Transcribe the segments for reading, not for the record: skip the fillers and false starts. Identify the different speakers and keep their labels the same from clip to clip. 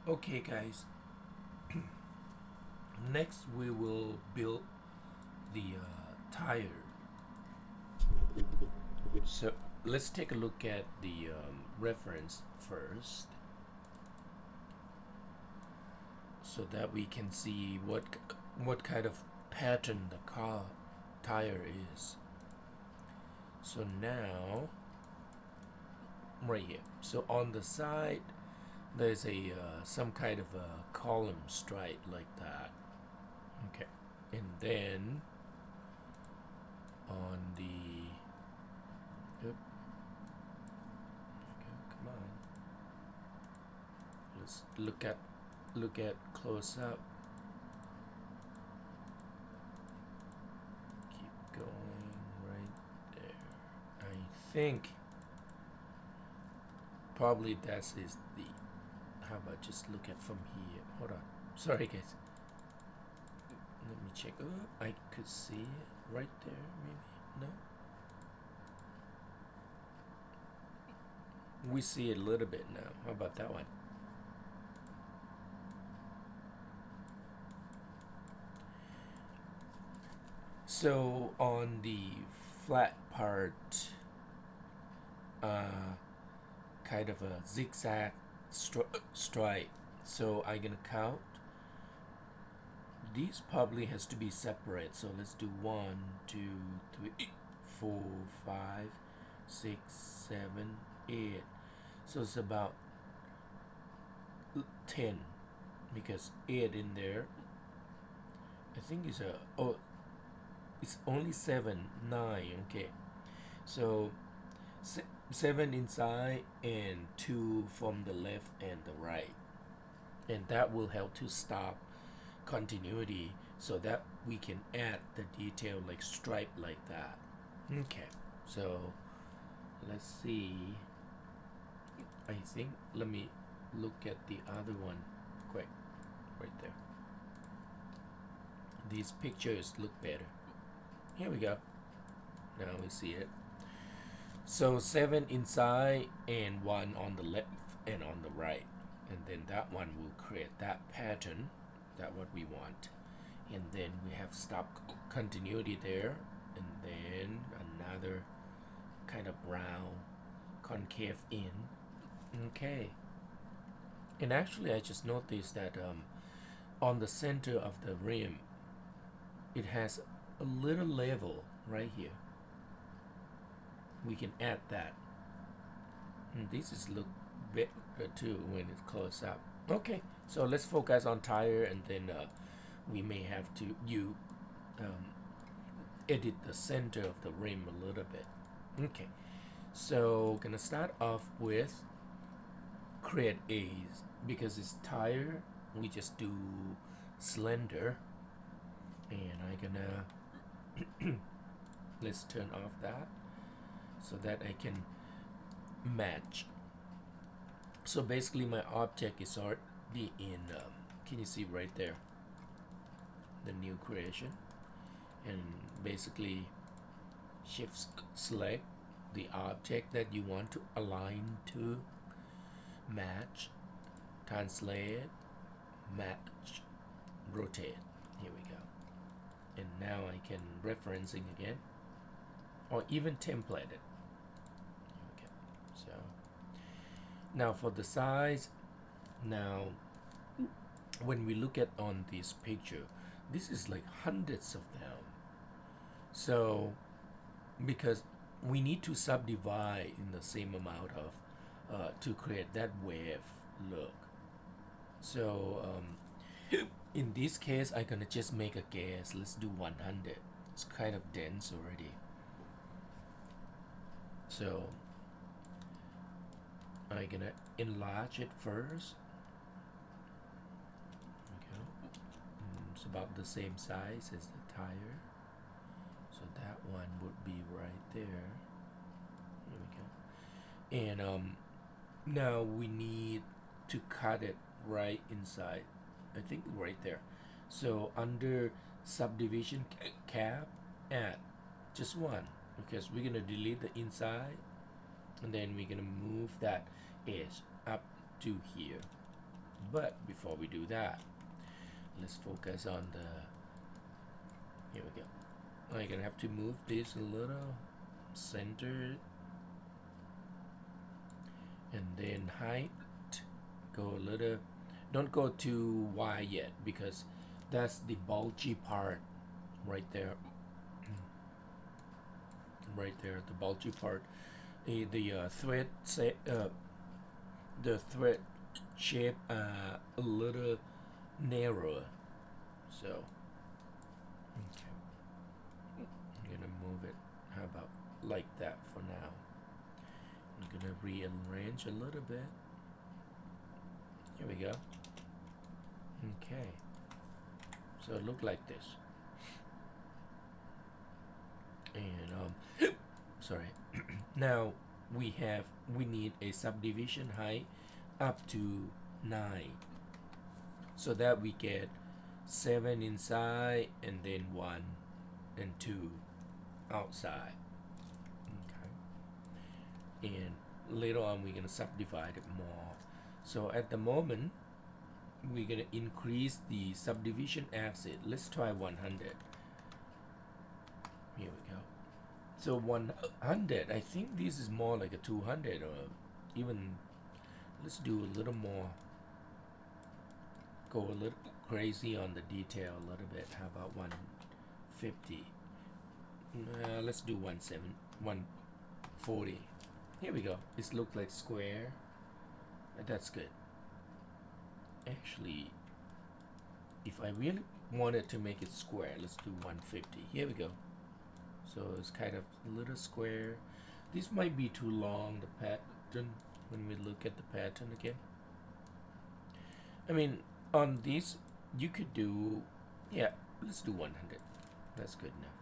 Speaker 1: Okay guys, next we will build the tire. So let's take a look at the reference first so that we can see what kind of pattern the car tire is. So now right here, so on the side there's a some kind of a column stripe like that. Okay, and then on the okay, come on, let's look at close up. Keep going right there. I think probably that is the, how about just look at from here. Hold on, sorry guys, let me check. Oh, I could see it right there, maybe. No, we see it a little bit now. How about that one? So on the flat part, kind of a zigzag stripe. So I'm gonna count. These probably has to be separate. So let's do 1, 2, 3, 4, 5, 6, 7, 8. So it's about 10 because 8 in there. I think it's a, oh, it's only 7, 9. Okay, so 7 inside and 2 from the left and the right, and that will help to stop continuity so that we can add the detail like stripe like that. Okay, so let's see. I think let me look at the other one quick right there. These pictures look better. Here we go. Now we see it. So 7 inside and 1 on the left and on the right, and then that one will create that pattern, that what we want. And then we have stop continuity there, and then another kind of brown concave in. Okay, and actually I just noticed that on the center of the rim it has a little level right here. We can add that, and this is look better too when it's close up. Okay, so let's focus on tire, and then we may have to edit the center of the rim a little bit. Okay, so gonna start off with create a, because it's tire, we just do slender, and I'm gonna let's turn off that so that I can match. So basically my object is already in can you see right there, the new creation, and basically shift select the object that you want to align to, match, translate, match, rotate. Here we go. And now I can referencing again, or even template it. Okay, so now for the size, now when we look at on this picture, this is like hundreds of them. So because we need to subdivide in the same amount of to create that wave look. So in this case I'm gonna just make a guess. Let's do 100. It's kind of dense already, so I'm gonna enlarge it first. Okay. It's about the same size as the tire, so that one would be right there. There we go. And now we need to cut it right inside, I think right there. So under subdivision cap, add just one, because we're gonna delete the inside, and then we're gonna move that edge up to here. But before we do that, let's focus on the, here we go. I'm gonna have to move this a little, center, and then height, go a little, don't go too wide yet because that's the bulgy part right there. Right there, the bulgy part. The thread the thread shape a little narrower. So okay, I'm gonna move it. How about like that for now? I'm gonna rearrange a little bit. Here we go. Okay, so it look like this. And sorry. Now we need a subdivision height up to 9, so that we get 7 inside and then 1 and 2 outside. Okay, and later on we're gonna subdivide it more. So at the moment we're gonna increase the subdivision axis. Let's try 100. Here we go. So 100, I think this is more like a 200, or even, let's do a little more, go a little crazy on the detail a little bit. How about 150? Let's do 140. Here we go. This looks like square. That's good. Actually, if I really wanted to make it square, let's do 150. Here we go. So it's kind of a little square. This might be too long, the pattern, when we look at the pattern again. I mean, on this, you could do, yeah, let's do 100. That's good enough.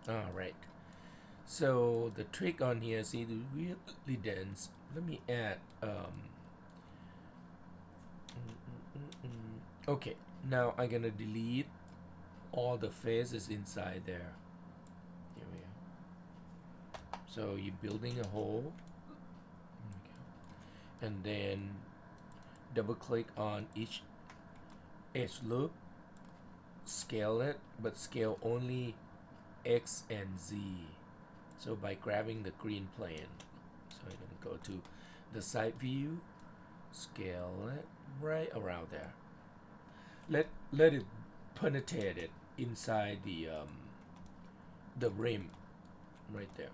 Speaker 1: Okay. All right. So the trick on here, see, the really dense. Let me add, okay, now I'm gonna delete all the faces inside there. Here we go. So you're building a hole, and then double click on each edge loop, scale it, but scale only X and Z. So by grabbing the green plane, so I'm gonna go to the side view, scale it right around there. Let it penetrate it inside the rim right there.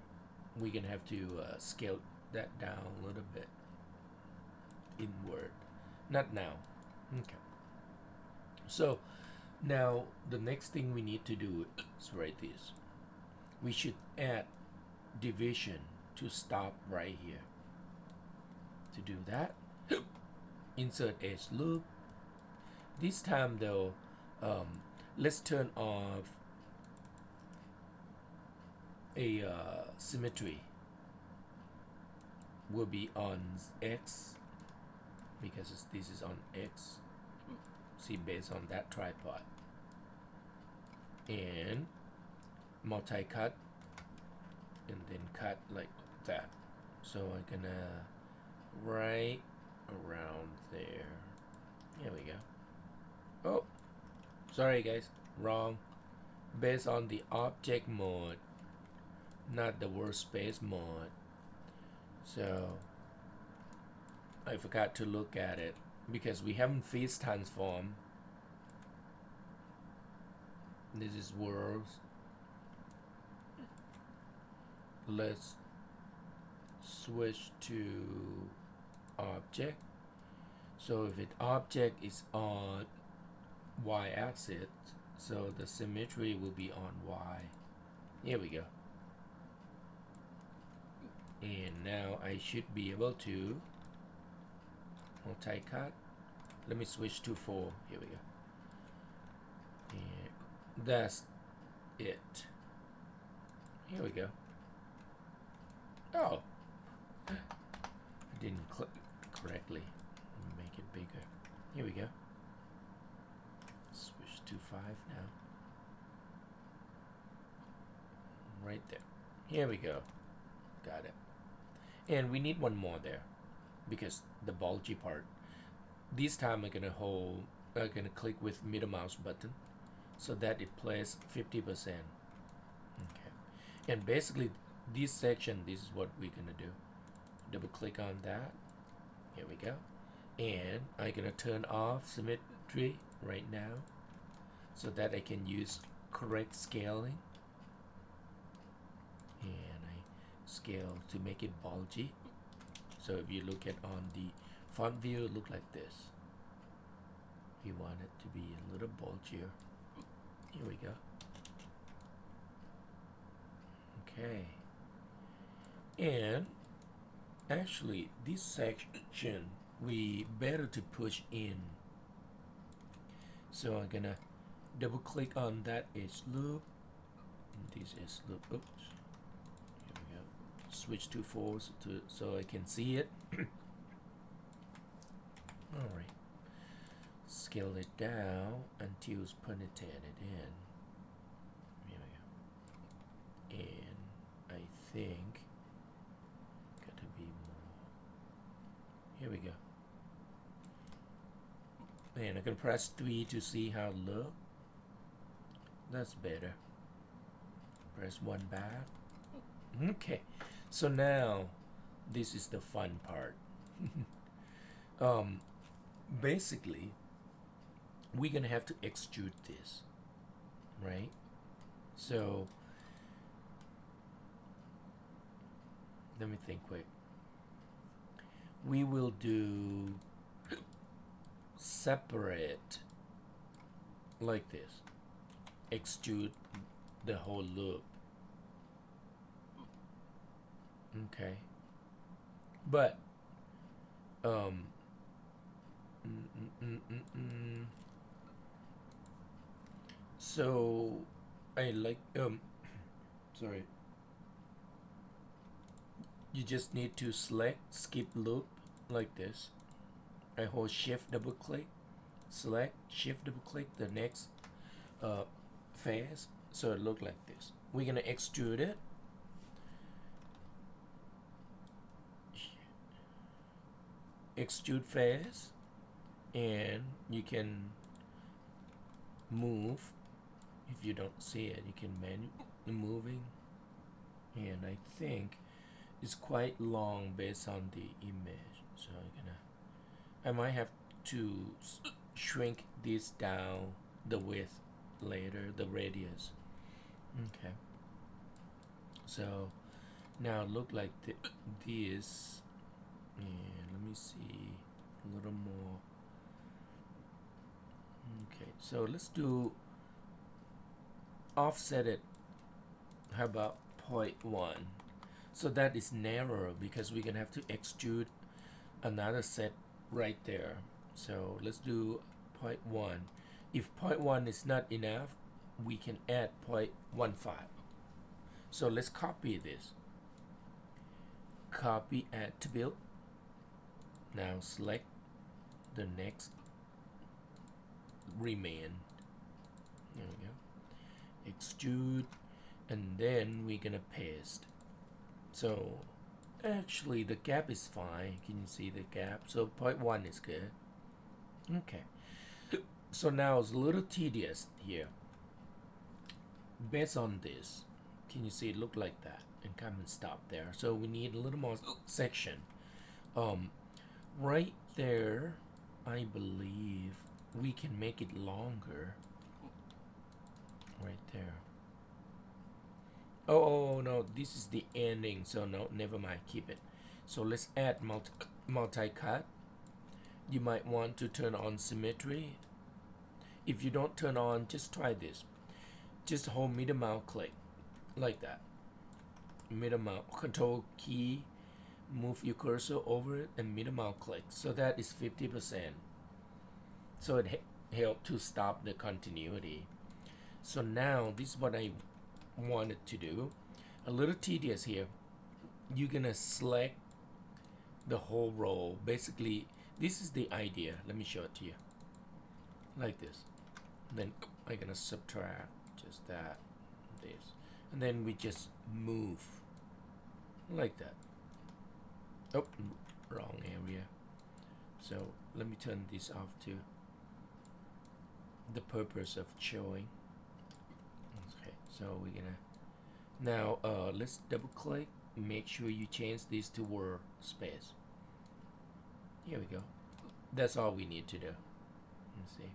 Speaker 1: We're gonna have to scale that down a little bit inward. Not now. Okay. So now the next thing we need to do is write this. We should add division to stop right here. To do that, insert edge loop. This time though, let's turn off a symmetry. Will be on X because this is on X. See, based on that tripod, and multi-cut, and then cut like that. So I'm gonna right around there. Here we go. Oh, sorry guys, wrong. Based on the object mode, not the workspace mode. So I forgot to look at it because we haven't face transform. This is worlds. Let's switch to object. So if it object is on y-axis, so the symmetry will be on y. Here we go. And now I should be able to multi-cut. Let me switch to 4. Here we go. And that's it. Here we go. Oh, I didn't click correctly. Let me make it bigger. Here we go. Switch to 5 now. Right there. Here we go. Got it. And we need one more there. because the bulgy part. This time I'm gonna click with middle mouse button so that it plays 50%. Okay. And basically this section, this is what we're gonna do. Double click on that. Here we go. And I'm gonna turn off symmetry right now so that I can use correct scaling. And I scale to make it bulgy. So if you look at on the front view, it look like this. We want it to be a little bulgier. Here we go. Okay. And actually this section we better to push in. So I'm gonna double click on that edge loop. This edge loop. Oops. Here we go. Switch to force so I can see it. All right. Scale it down until it's penetrated in. Here we go. And I think got to be more. Here we go. And I can press 3 to see how it looks. That's better. Press 1 back. Okay. So now this is the fun part. Basically we're gonna have to extrude this, right? So let me think quick. We will do separate like this. Extrude the whole loop. Okay. But so I like sorry. You just need to select skip loop like this. I hold shift double click, select shift double click the next phase, so it look like this. We're gonna extrude it. Extrude phase, and you can move. If you don't see it, you can manually moving, and I think it's quite long based on the image. So I might have to shrink this down, the width later, the radius. Okay. So now look like this, and let me see a little more. Okay, so let's do offset it. How about 0.1? So that is narrower because we're gonna have to extrude another set right there. So let's do 0.1. If 0.1 is not enough, we can add 0.15. So let's copy this. Copy, add to build. Now select the next remain. There we go. Extrude, and then we're gonna paste. So actually the gap is fine. Can you see the gap? So 0.1 is good. Okay. So now it's a little tedious here. Based on this, can you see it look like that? And come and stop there. So we need a little more section. Right there, I believe we can make it longer. Right there. Oh no, this is the ending, so no, never mind, keep it. So let's add multi-cut. You might want to turn on symmetry. If you don't turn on, just try this. Just hold middle mouse click, like that. Middle mouse, control key, move your cursor over it, and middle mouse click. So that is 50%. So it helps to stop the continuity. So now this is what I wanted to do. A little tedious here. You're gonna select the whole row. Basically, this is the idea. Let me show it to you. Like this. Then I'm gonna subtract just that, this, and then we just move like that. Oh, wrong area. So let me turn this off to the purpose of showing. Okay, so we're gonna now let's double click, make sure you change this to workspace. Here we go. That's all we need to do. Let's see.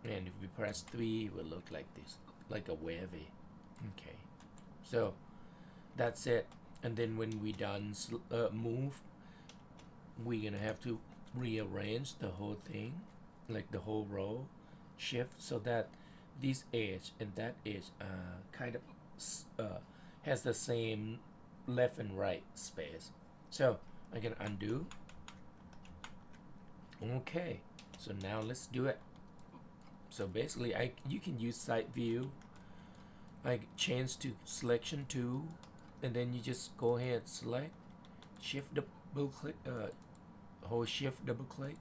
Speaker 1: And if we press 3, it will look like this, like a wavy. Okay, so that's it. And then when we done move, we're gonna have to rearrange the whole thing, like the whole row, shift, so that this edge and that edge kind of has the same left and right space. So I'm gonna undo. Okay, so now let's do it. So basically you can use side view, like change to selection 2, and then you just go ahead, select, shift double click, hold shift double click.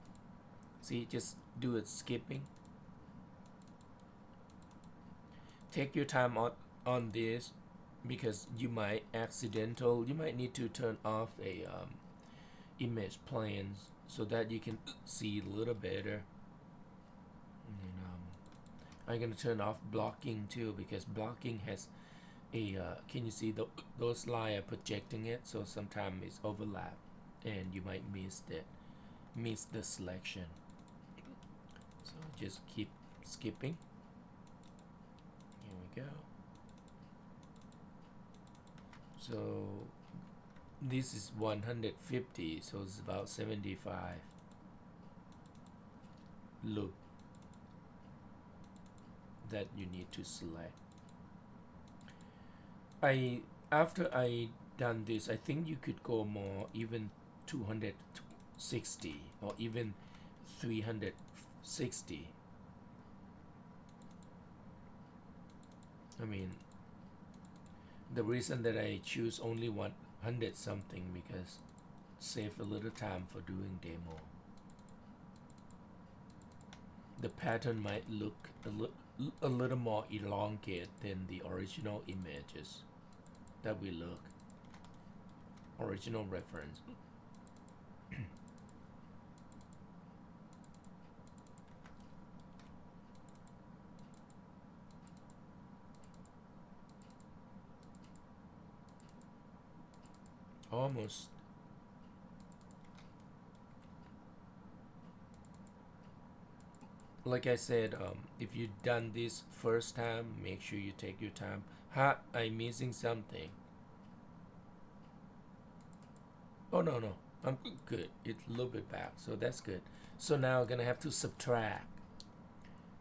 Speaker 1: See, just do it skipping. Take your time on this, because you might need to turn off a image planes so that you can see a little better. And I'm gonna turn off blocking too, because blocking has a can you see those lines are projecting it, so sometimes it's overlap and you might miss the selection. So just keep skipping. Here we go. So this is 150, so it's about 75 loop that you need to select. After I done this, I think you could go more, even 260 or even 360. I mean, the reason that I choose only 100 something, because save a little time for doing demo. The pattern might look a little more elongated than the original images that we look. Original reference. Almost. Like I said, if you done this first time, make sure you take your time. I'm missing something. Oh no, I'm good. It's a little bit back, so that's good. So now I'm gonna have to subtract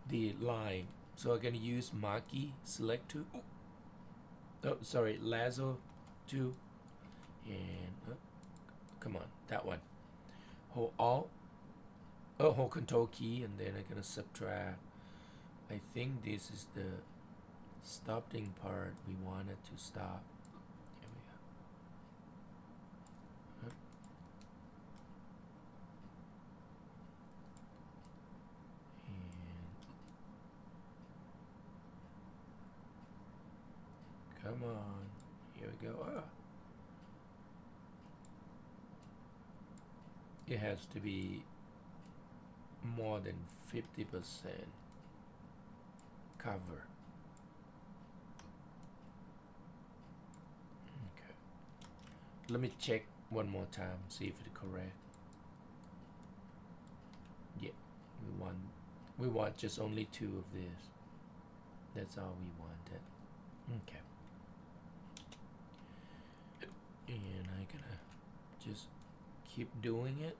Speaker 1: the line. So I'm gonna use marquee, select 2. Oh, sorry, lasso 2, and come on, that one. Hold Alt. Hold Control key, and then I'm gonna subtract. I think this is the stopping part we wanted to stop. Here we go. And come on, here we go. It has to be more than 50% cover. Okay. Let me check one more time, see if it's correct. Yeah, we want just only 2 of this. That's all we wanted. Okay. And I'm gonna just keep doing it.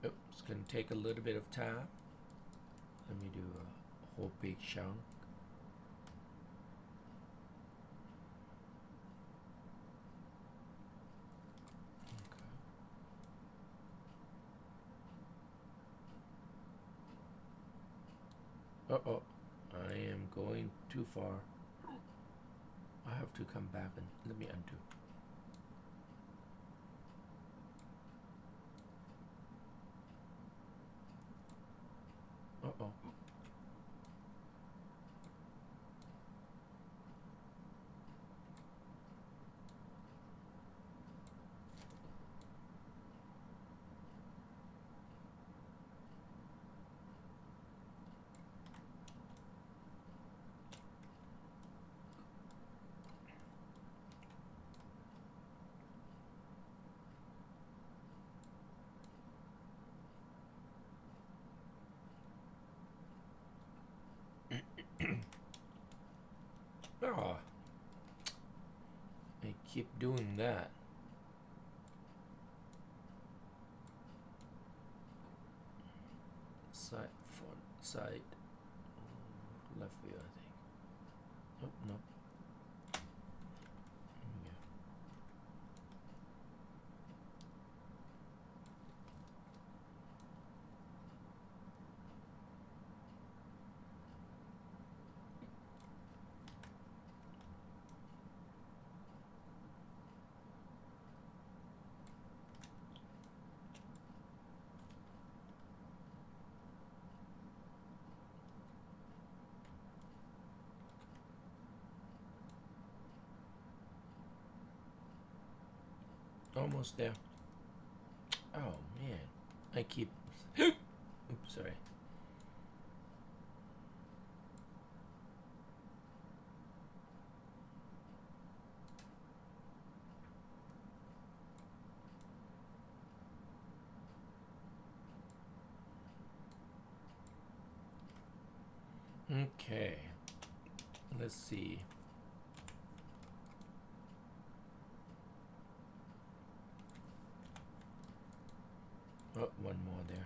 Speaker 1: Oh, it's gonna take a little bit of time. Let me do a whole big chunk. Uh-oh, I am going too far. I have to come back and let me undo. Uh-oh. keep doing that. Side front side left view, I think. Nope, nope. Almost there. Oh man, I keep. Oops, sorry. Okay, let's see. Oh, one more there.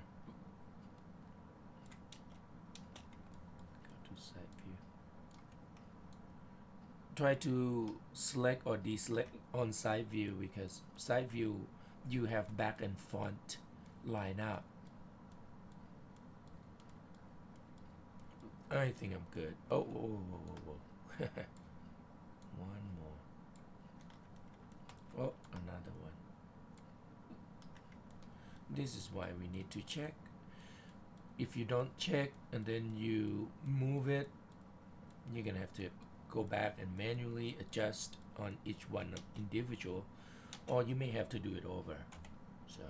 Speaker 1: Go to side view. Try to select or deselect on side view, because side view you have back and front line up. I think I'm good. Oh, whoa, whoa, whoa, whoa. One more. Oh, another one. This is why we need to check. If you don't check and then you move it, you're gonna have to go back and manually adjust on each one individual, or you may have to do it over. So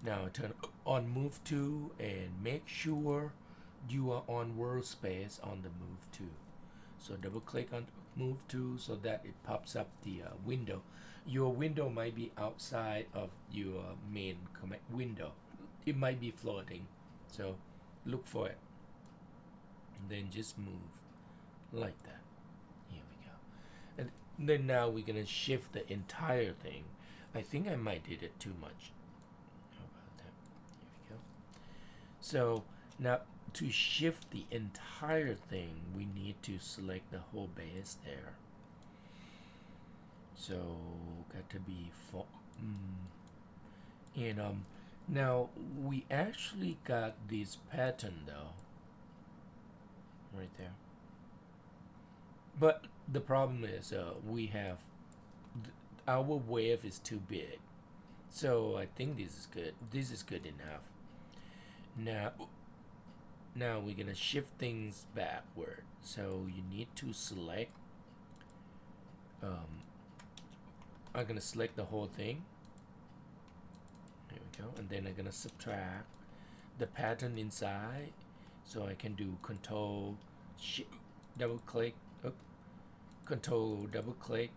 Speaker 1: now turn on move to and make sure you are on workspace on the move to. So double click on move to so that it pops up the window. Your window might be outside of your main window. It might be floating, so look for it and then just move like that. Here we go. And then now we're gonna shift the entire thing. I think I might did it too much. How about that? Here we go. So now to shift the entire thing, we need to select the whole base there. So got to be and now we actually got this pattern though, right there. But the problem is we have our wave is too big, so I think this is good. This is good enough. Now we're gonna shift things backward. So you need to select. I'm gonna select the whole thing. There we go, and then I'm gonna subtract the pattern inside. So I can do Control double click, Control double click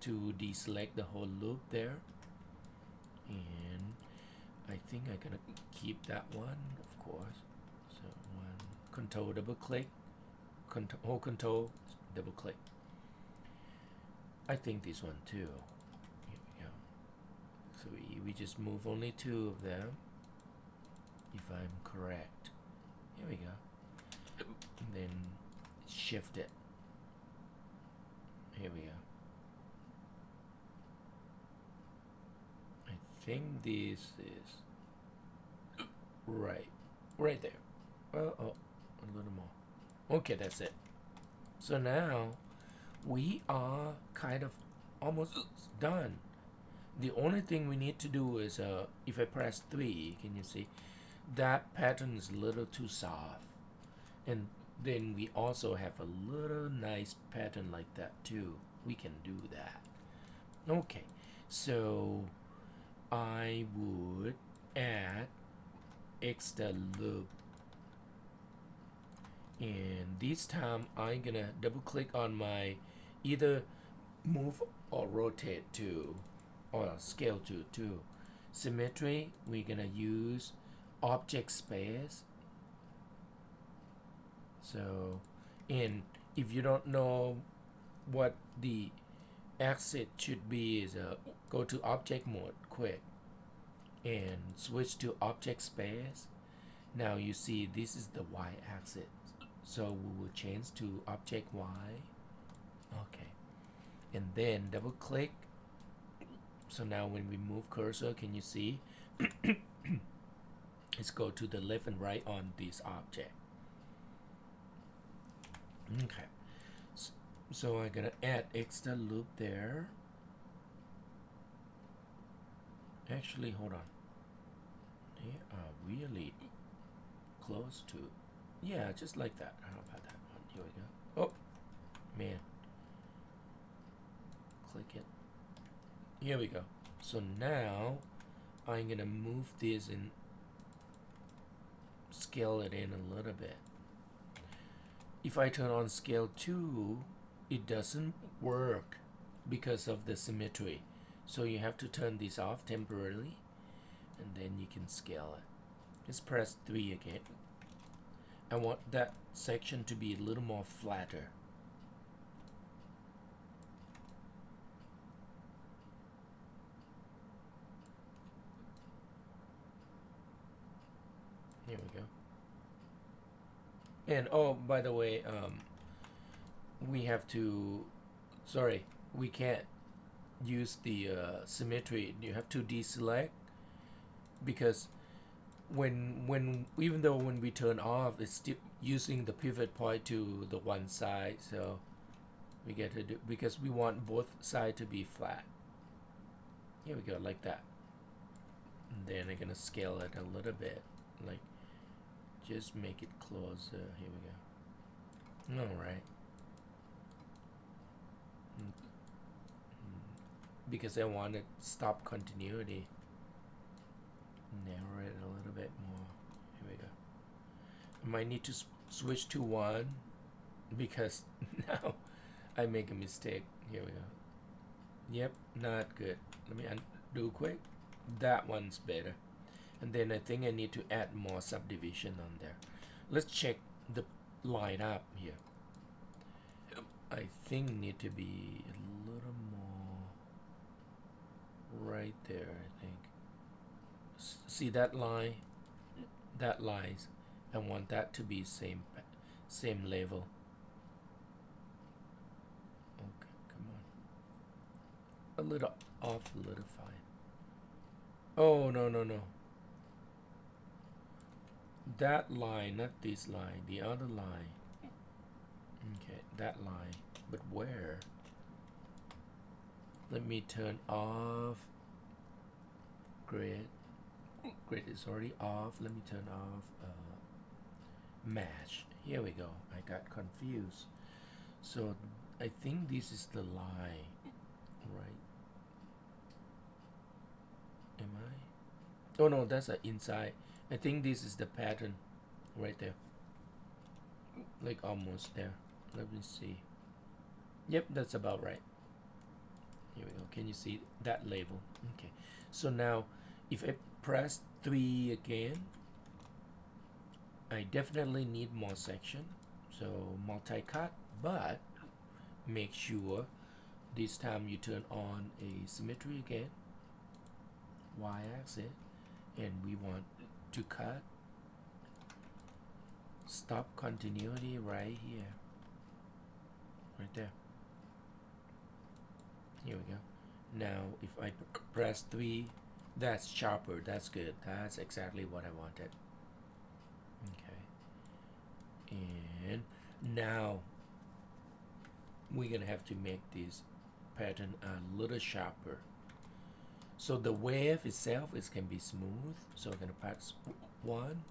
Speaker 1: to deselect the whole loop there. And I think I'm gonna keep that one, of course. So one, Control double click, hold Control double click. I think this one too. Here we go. So we just move only two of them, if I'm correct. Here we go. And then shift it. Here we go. I think this is right there. Oh, a little more. Okay, that's it. So now we are kind of almost done. The only thing we need to do is if I press 3, can you see that pattern is a little too soft, and then we also have a little nice pattern like that too. We can do that. Okay, so I would add extra loop, and this time I'm gonna double click on my either move or rotate to or scale to. Symmetry, we're gonna use object space. So, and if you don't know what the exit should be is go to object mode quick and switch to object space. Now you see this is the y axis, so we will change to object y. Okay, and then double click. So now when we move cursor, can you see let's go to the left and right on this object. Okay, so I'm gonna add extra loop there. Actually, hold on, they are really close to, yeah, just like that. How about that one? Here we go. Oh man, click it. Here we go. So now I'm gonna move this and scale it in a little bit. If I turn on scale 2, it doesn't work because of the symmetry. So you have to turn this off temporarily, and then you can scale it. Just press 3 again. I want that section to be a little more flatter. Here we go. And oh, by the way, we have to, sorry, we can't use the symmetry. You have to deselect, because when even though when we turn off, it's still using the pivot point to the one side. So we get to do, because we want both sides to be flat. Here we go, like that. And then I'm gonna scale it a little bit, like just make it closer. Here we go. All right. Because I want to stop continuity. Narrow it a little bit more. Here we go. I might need to switch to 1 because now I make a mistake. Here we go. Yep, not good. Let me undo quick. That one's better. And then I think I need to add more subdivision on there. Let's check the line up here. I think need to be a little more right there, I think. See that line? That lines. I want that to be same level. Okay, come on. A little off, a little fine. Oh, no. That line, not this line, the other line. Okay, that line. But where? Let me turn off grid. Grid is already off. Let me turn off match. Here we go. I got confused. So I think this is the line, right? Am I? Oh no, that's an inside. I think this is the pattern right there. Like almost there. Let me see. Yep, that's about right. Here we go. Can you see that label? Okay. So now if I press 3 again, I definitely need more section. So multi-cut, but make sure this time you turn on a symmetry again, y-axis, and we want to cut, stop continuity right here, right there. Here we go. Now if I press 3, that's sharper, that's good, that's exactly what I wanted. Okay, and now we're gonna have to make this pattern a little sharper. So the wave itself can be smooth. So I'm gonna press 1,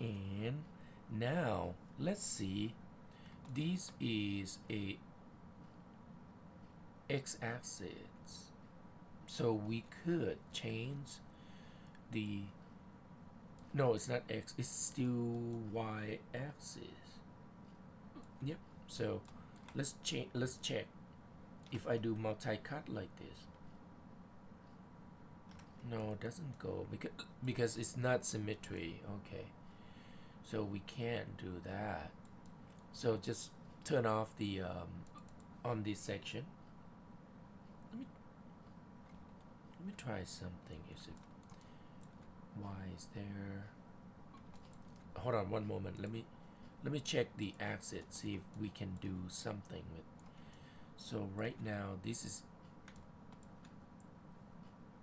Speaker 1: and now let's see. This is a x-axis, so we could change the. No, it's not x. It's still y-axis. Yep. So let's change. Let's check if I do multi-cut like this. No, it doesn't go because it's not symmetry. Okay, so we can't do that. So just turn off the on this section. Let me try something. Is it, why is there, hold on one moment, let me check the axis, see if we can do something with. So right now this is,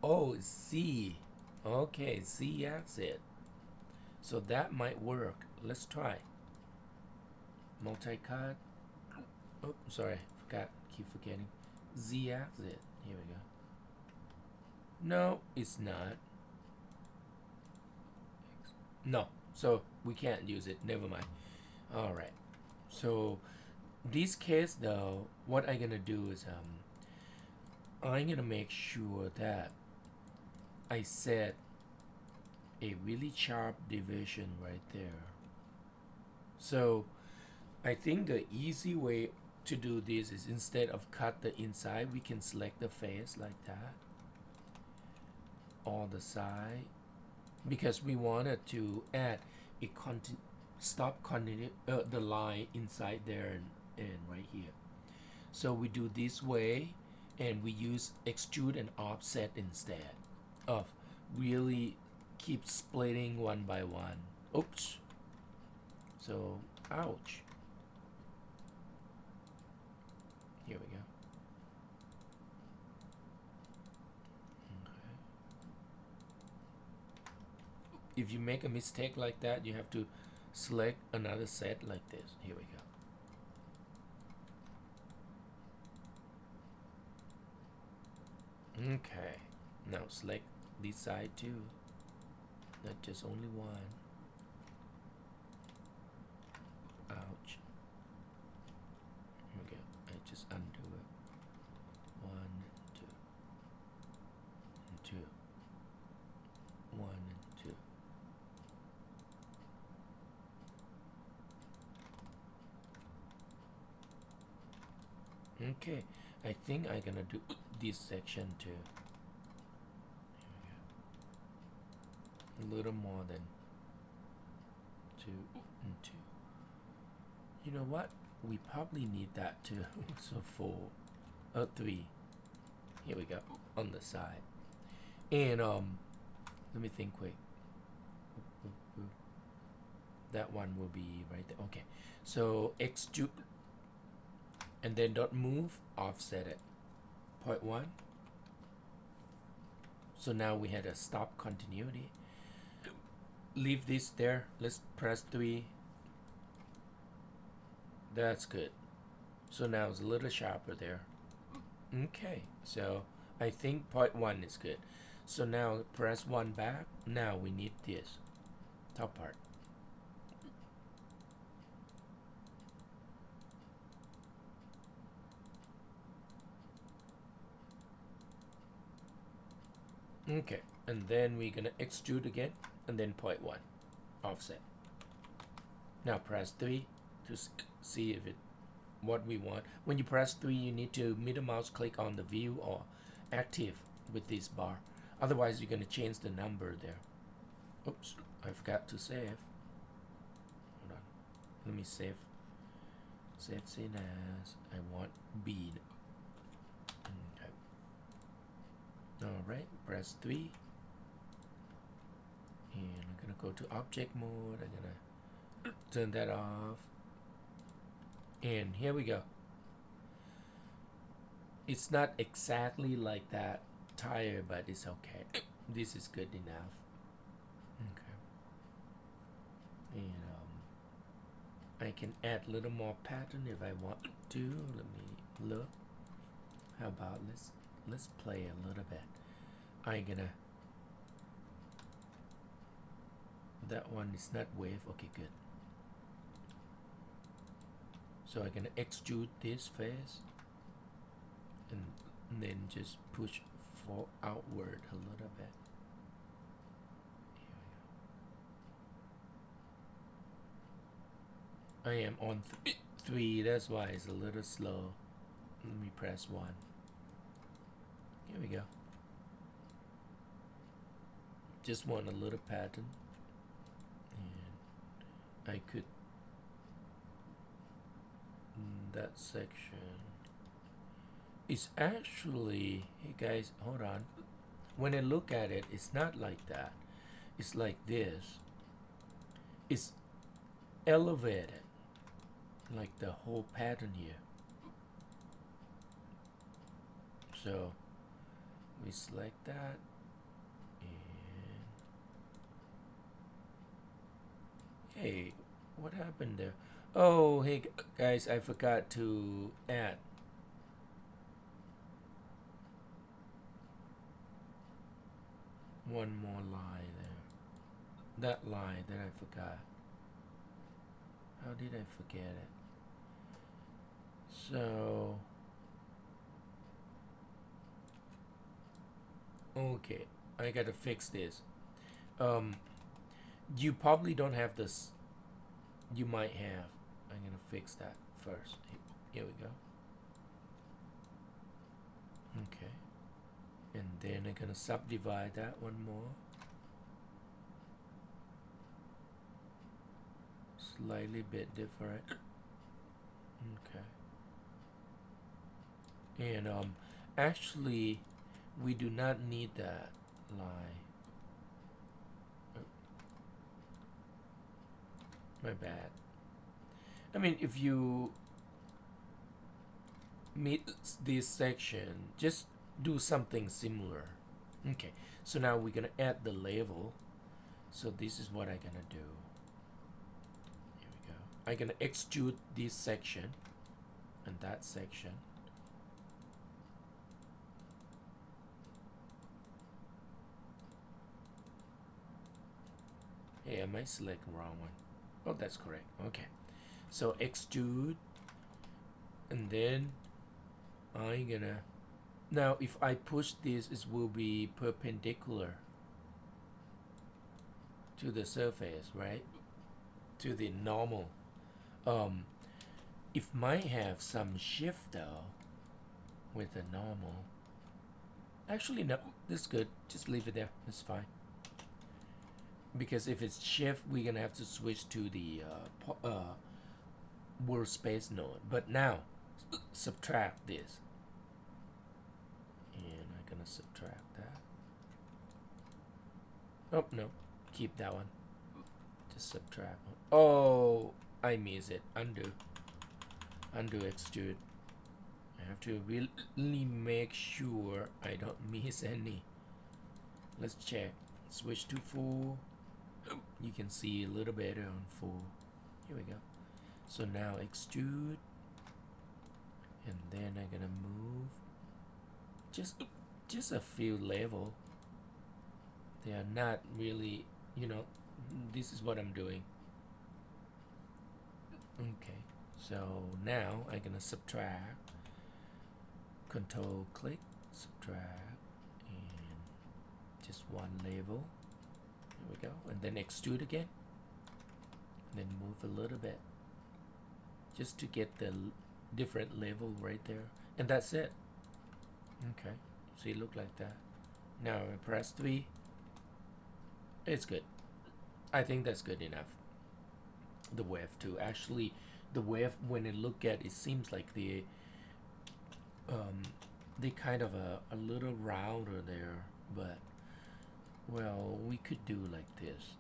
Speaker 1: oh, it's C. Okay, C axis. So that might work. Let's try. Multi-cut. Oh, sorry, forgot. Keep forgetting. Z axis. Here we go. No, it's not. No, so we can't use it. Never mind. All right. So this case though, what I'm gonna do is I'm gonna make sure that I set a really sharp division right there. So I think the easy way to do this is, instead of cut the inside, we can select the face like that, all the side, because we wanted to add a the line inside there and right here. So we do this way, and we use extrude and offset instead of really keep splitting one by one. Oops. So, ouch. Here we go. Okay. If you make a mistake like that, you have to select another set like this. Here we go. Okay. Now select this side too. Not just only one. Ouch. Okay, I just undo it. 1, 2, and 2. 1 and 2. Okay, I think I'm gonna do this section too. A little more than 2 and 2. You know what? We probably need that too. So 4, 3. Here we go, on the side. And let me think quick. That one will be right there. Okay, so extrude, and then don't move, offset it. 0.1. So now we had a stop continuity. Leave this there. Let's press 3. That's good. So now it's a little sharper there. Okay, so I think 0.1 is good. So now press 1 back. Now we need this top part. Okay, and then we're gonna extrude again, and then 0.1 offset. Now press 3 to see if it what we want. When you press 3, you need to middle mouse click on the view or active with this bar. Otherwise, you're gonna change the number there. Oops, I forgot to save. Hold on. Let me save. Save scene as I want bead. Okay. Alright, press 3. And I'm gonna go to object mode. I'm gonna turn that off. And here we go. It's not exactly like that tire, but it's okay. This is good enough. Okay. And I can add a little more pattern if I want to. Let me look. How about let's play a little bit. I'm gonna, that one is not wave. Okay, good. So I'm gonna extrude this face and then just push for outward a little bit. I am on 3, that's why it's a little slow. Let me press 1. Here we go. Just want a little pattern, and I could, that section is actually, hey guys, hold on, when I look at it, it's not like that. It's like this. It's elevated, like the whole pattern here. So we select that, and hey, what happened there? Oh, hey guys, I forgot to add one more line there. That line that I forgot. How did I forget it? So, okay, I gotta fix this. You probably don't have this. You might have. I'm gonna fix that first. Here we go. Okay. And then I'm gonna subdivide that one more. Slightly bit different. Okay. And actually we do not need that line. My bad. I mean, if you meet this section, just do something similar. Okay, so now we're gonna add the level. So this is what I'm gonna do. Here we go. I'm gonna extrude this section and that section. Hey, I might select the wrong one. Oh, that's correct. Okay, so extrude, and then I'm gonna, now if I push this, it will be perpendicular to the surface, right? To the normal. It might have some shift though with the normal. Actually, no, this is good. Just leave it there. It's fine. Because if it's shift, we're gonna have to switch to the workspace node. But now, subtract this, and I'm gonna subtract that. Oh no, keep that one. Just subtract. Oh, I miss it. Undo. Undo extrude. I have to really make sure I don't miss any. Let's check. Switch to full. You can see a little better on full. Here we go. So now extrude, and then I'm gonna move just a few level. They are not really, you know, this is what I'm doing. Okay, so now I'm gonna subtract. Control click, subtract, and just one level. There we go. And then extrude again. And then move a little bit. Just to get the different level right there. And that's it. Okay. So it look like that. Now I press 3. It's good. I think that's good enough. The wave too. Actually, the wave, when you look at it, seems like they kind of a little rounder there, but well, we could do like this.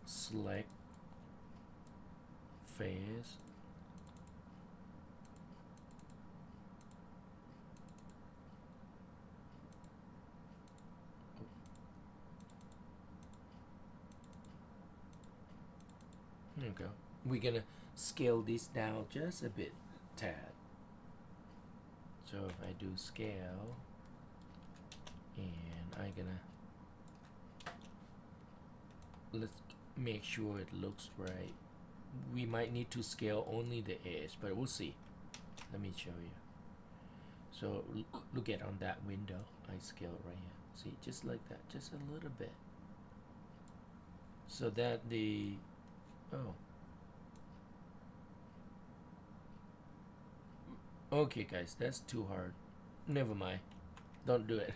Speaker 1: Select face, there we go. We're gonna scale this down just a bit, tad. So if I do scale, and I'm gonna, let's make sure it looks right. We might need to scale only the edge, but we'll see. Let me show you. So look at on that window, I scale right here. See, just like that, just a little bit. So that the, oh. Okay guys, that's too hard. Never mind. Don't do it.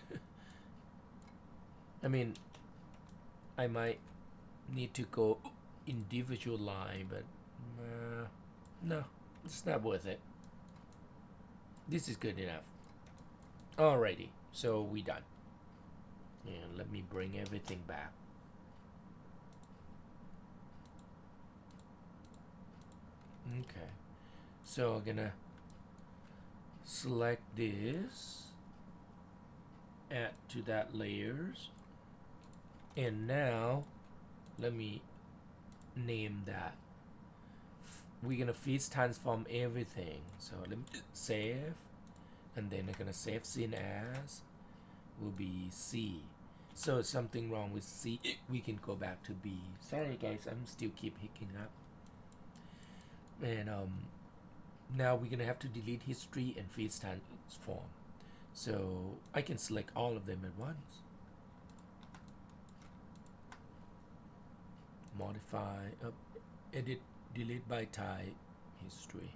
Speaker 1: I mean, I might need to go individual line, but no, it's not worth it. This is good enough. Alrighty. So we done. And let me bring everything back. Okay, so I'm gonna select this, add to that layers, and now let me name that. We're gonna feed transform everything. So let me save, and then I'm gonna save scene as will be C. So if something wrong with C, we can go back to B. Sorry guys, I'm still keep hicking up. And now we're gonna have to delete history and feed transform. So I can select all of them at once. Modify, edit, delete by type, history.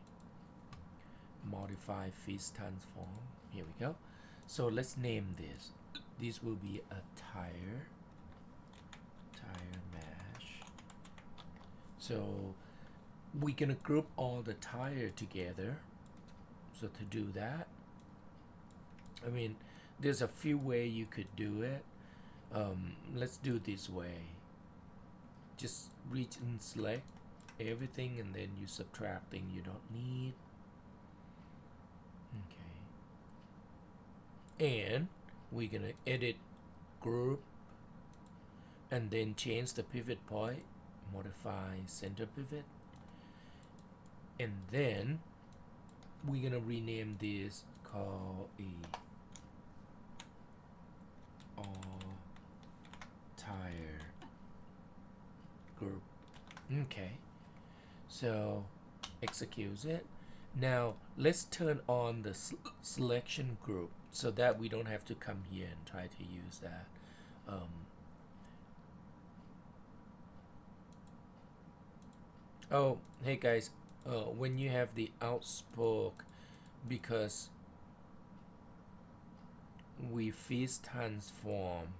Speaker 1: Modify feed transform. Here we go. So let's name this. This will be a tire mesh. So we're gonna group all the tire together. So to do that, I mean, there's a few ways you could do it. Let's do this way. Just reach and select everything, and then you subtract things you don't need. Okay. And we're gonna edit group, and then change the pivot point, modify center pivot, and then we're gonna rename this, call a all tire group. Okay, so execute it. Now let's turn on the selection group so that we don't have to come here and try to use that. Oh, hey guys, when you have the outspoke, because we feed transform,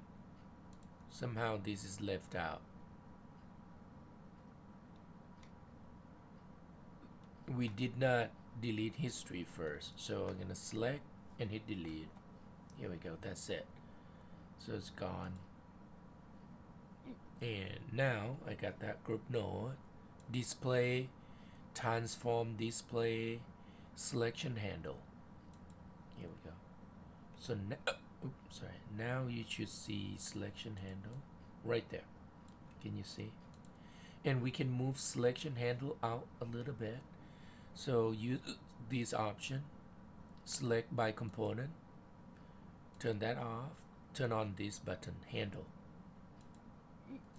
Speaker 1: somehow this is left out. We did not delete history first, so I'm gonna select and hit delete. Here we go, that's it. So it's gone. And now I got that group node, display, transform display, selection handle. Here we go. So now you should see selection handle right there. Can you see? And we can move selection handle out a little bit. So use this option, select by component, turn that off, turn on this button, handle.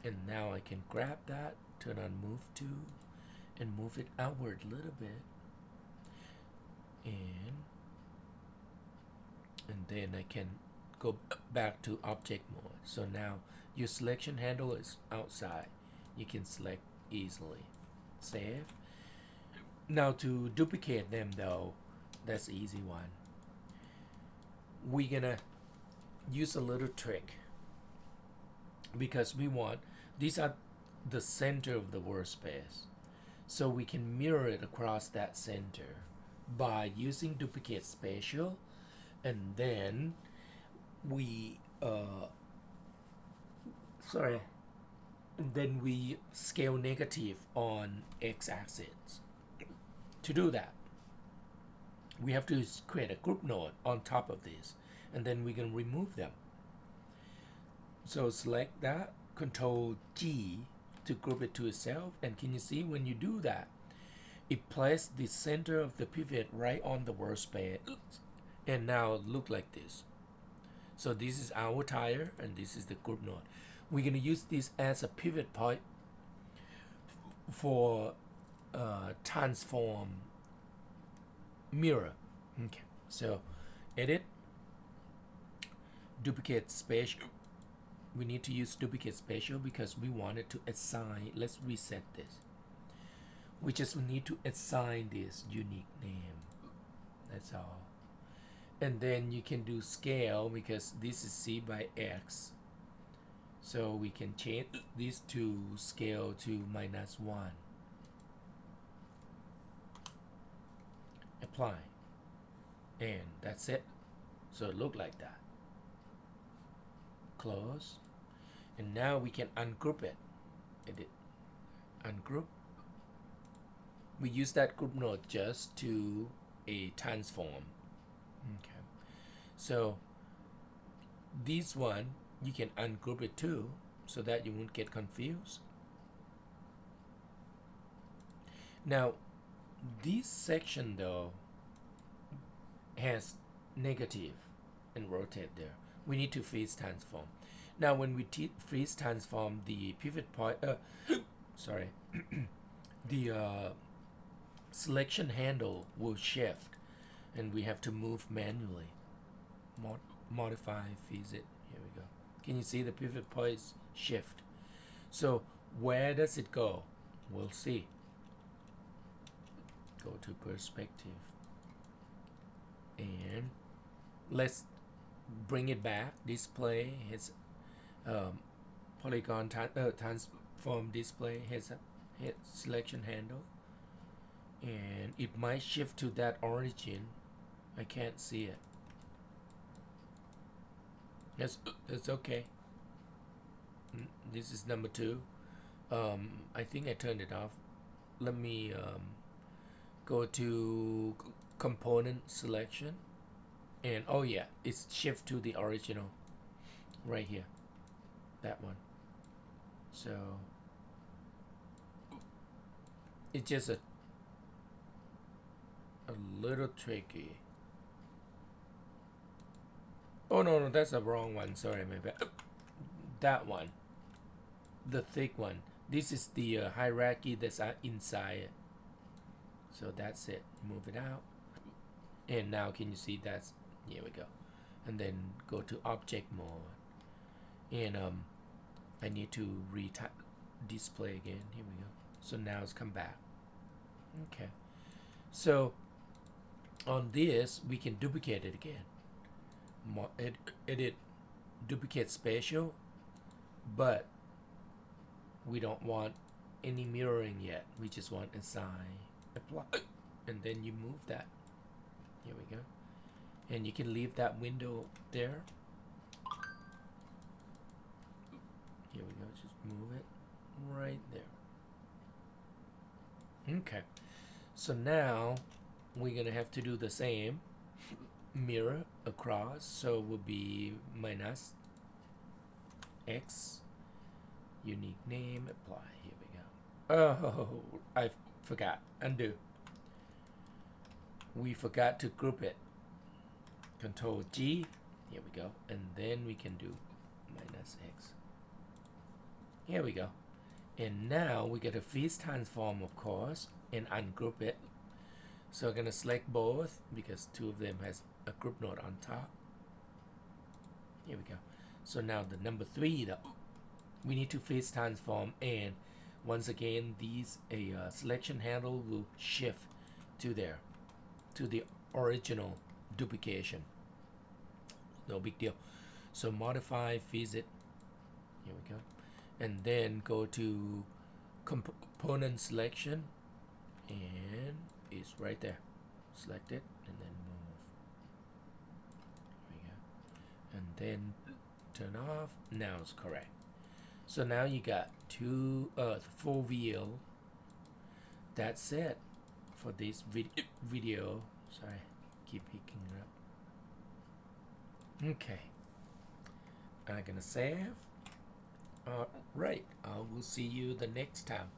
Speaker 1: And now I can grab that, turn on move to, and move it outward a little bit. And then I can go back to object mode. So now your selection handle is outside. You can select easily. Save. Now to duplicate them though, that's an easy one. We're gonna use a little trick, because we want, these are the center of the workspace. So we can mirror it across that center by using duplicate spatial, and then we scale negative on x-axis. To do that, we have to create a group node on top of this, and then we can remove them. So select that, Control G to group it to itself, and can you see when you do that, it places the center of the pivot right on the workspace, and now look like this. So this is our tire, and this is the group node. We're gonna use this as a pivot point for transform mirror. Okay, so edit, duplicate spatial. We need to use duplicate spatial because we wanted to assign. Let's reset this. We just need to assign this unique name. That's all. And then you can do scale, because this is C by X. So we can change this to scale to -1. Apply. And that's it. So it look like that. close, and now we can ungroup it. Edit, ungroup. We use that group node just to a transform. Okay, so this one you can ungroup it too, so that you won't get confused. Now this section though has negative and rotate there. We need to freeze transform. Now when we freeze transform, the pivot point sorry the selection handle will shift, and we have to move manually. Modify, freeze it. Here we go. Can you see the pivot points shift? So where does it go? We'll see. Go to perspective, and let's bring it back. Display has polygon transform display has a selection handle, and it might shift to that origin. I can't see it. That's okay. This is number 2. I think I turned it off. Let me go to component selection, and oh yeah, it's shift to the original right here, that one. So it's just a little tricky. Oh no, that's the wrong one. Sorry, my bad. That one, the thick one. This is the hierarchy that's inside it. So that's it. Move it out, and now can you see that's, here we go. And then go to object mode, and I need to display again. Here we go. So now it's come back. Okay, so on this we can duplicate it again. Edit, duplicate spatial, but we don't want any mirroring yet. We just want assign, apply, and then you move that. Here we go. And you can leave that window there. Here we go. Just move it right there. Okay. So now we're gonna have to do the same. Mirror across, so will be minus X, unique name, apply. Here we go. Oh, I forgot. Undo. We forgot to group it. Control G. Here we go. And then we can do minus X. Here we go. And now we get a freeze transform, of course, and ungroup it. So I'm gonna select both because 2 of them has a group node on top. Here we go. So now the number 3, though, we need to freeze transform, and once again these selection handle will shift to there, to the original duplication. No big deal. So modify, freeze it. Here we go. And then go to component selection, and it's right there. Select it and then move. Here we go. And then turn off. Now it's correct. So now you got 4 wheel. That's it for this video. Sorry, keep picking it up. Okay, I'm gonna save. Right, I will see you the next time.